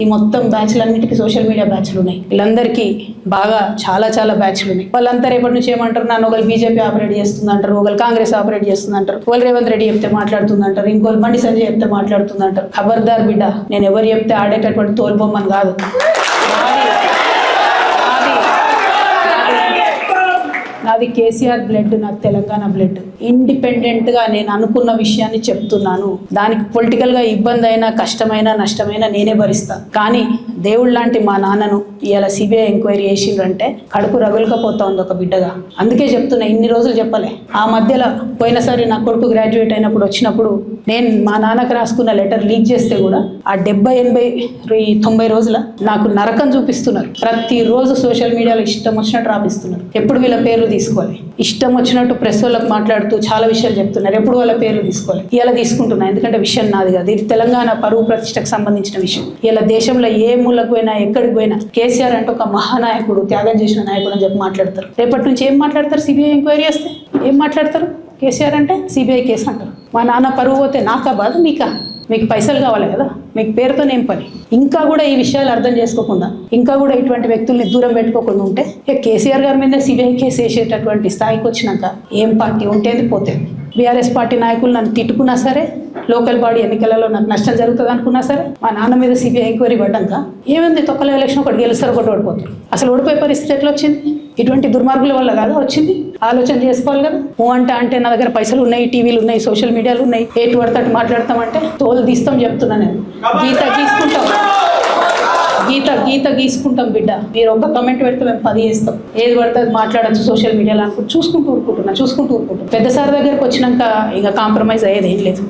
ఈ మొత్తం బ్యాచ్లన్నిటికీ social media బ్యాచ్లు ఉన్నాయి. వీళ్ళందరికీ బాగా చాలా బ్యాచ్లు ఉన్నాయి. వాళ్ళంతా రేపటి నుంచి ఏమంటారు, నన్ను ఒకరు బీజేపీ ఆపరేట్ చేస్తుందంటారు, ఒకరు కాంగ్రెస్ ఆపరేట్ చేస్తుందంటారు, ఒకరు రేవంత్ రెడ్డి చెప్తే మాట్లాడుతుందంటారు, ఇంకోరు బండి సంజయ్ చెప్తే మాట్లాడుతుందంటారు. ఖబర్దార్ బిడ్డ, నేను ఎవరు చెప్తే ఆడేటటువంటి తోలుబొమ్మని కాదు. నాది కేసీఆర్ బ్లడ్, నాకు తెలంగాణ బ్లడ్. ఇండిపెండెంట్గా నేను అనుకున్న విషయాన్ని చెప్తున్నాను. దానికి పొలిటికల్గా ఇబ్బంది అయినా, కష్టమైనా, నష్టమైనా నేనే భరిస్తా. కానీ దేవుడు లాంటి మా నాన్నను ఇలా సిబిఐ ఎంక్వైరీ చేసిండ్రంటే కడుపు రగులుకపోతా ఉంది ఒక బిడ్డగా. అందుకే చెప్తున్నా, ఇన్ని రోజులు చెప్పలే. ఆ మధ్యలో పోయినసారి నా కొడుకు గ్రాడ్యుయేట్ అయినప్పుడు వచ్చినప్పుడు నేను మా నాన్నకు రాసుకున్న లెటర్ లీక్ చేస్తే కూడా ఆ 70, 80, 90 రోజుల నాకు నరకం చూపిస్తున్నారు. ప్రతిరోజు సోషల్ మీడియాలో ఇష్టం వచ్చినట్టు రాపిస్తున్నారు. ఎప్పుడు వీళ్ళ పేర్లు తీసుకోవాలి, ఇష్టం వచ్చినట్టు ప్రెస్ వాళ్ళకి మాట్లాడుతూ చాలా విషయాలు చెప్తున్నారు. ఎప్పుడు వాళ్ళ పేర్లు తీసుకోవాలి. ఇలా తీసుకుంటున్నా, ఎందుకంటే విషయం నాది కాదు. ఇది తెలంగాణ పరువు ప్రతిష్టకు సంబంధించిన విషయం. ఇలా దేశంలో ఏ మూలకు పోయినా, ఎక్కడికి పోయినా కేసీఆర్ అంటే ఒక మహానాయకుడు, త్యాగం చేసిన నాయకుడు అని చెప్పి మాట్లాడతారు. రేపటి నుంచి ఏం మాట్లాడతారు? సిబిఐ ఎంక్వైరీ చేస్తే ఏం మాట్లాడతారు? కేసీఆర్ అంటే సిబిఐ కేసు అంటారు. మా నాన్న పరువు పోతే నాకా బాధ, మీకా? మీకు పైసలు కావాలి కదా, మీకు పేరుతో ఏం పని? ఇంకా కూడా ఈ విషయాలు అర్థం చేసుకోకుండా, ఇంకా కూడా ఇటువంటి వ్యక్తుల్ని దూరం పెట్టుకోకుండా ఉంటే కేసీఆర్ గారి మీద సిబిఐ కేసు వేసేటటువంటి స్థాయికి వచ్చినాక ఏం పార్టీ ఉంటేది పోతుంది. బీఆర్ఎస్ పార్టీ నాయకులు నన్ను తిట్టుకున్నా సరే, లోకల్ బాడీ ఎన్నికలలో నాకు నష్టం జరుగుతుంది అనుకున్నా సరే, మా నాన్న మీద సిబిఐ ఎంక్వైరీ పడ్డాక ఏమైంది? తొక్కల ఎలక్షన్ ఒకటి గెలుస్తారు, ఒకటి ఓడిపోతారు. అసలు ఓడిపోయే పరిస్థితి ఎట్లా వచ్చింది? ఇటువంటి దుర్మార్గుల వల్ల కాదా వచ్చింది? ఆలోచన చేసుకోవాలి కదా. అంటే నా దగ్గర పైసలు ఉన్నాయి, టీవీలు ఉన్నాయి, సోషల్ మీడియాలు ఉన్నాయి, ఏటు పడతాడు మాట్లాడతామంటే తోలు తీస్తాం చెప్తున్నా నేను. గీత గీసుకుంటాం బిడ్డ. మీరు ఒక కమెంట్ పెడితే మేము 10 చేస్తాం. ఏది పడితే అది మాట్లాడచ్చు సోషల్ మీడియాలో అనుకుంటూ చూసుకుంటూ ఊరుకుంటున్నా. పెద్ద సార్ దగ్గరకు వచ్చినాక ఇక కాంప్రమైజ్ అయ్యేది ఏం లేదు.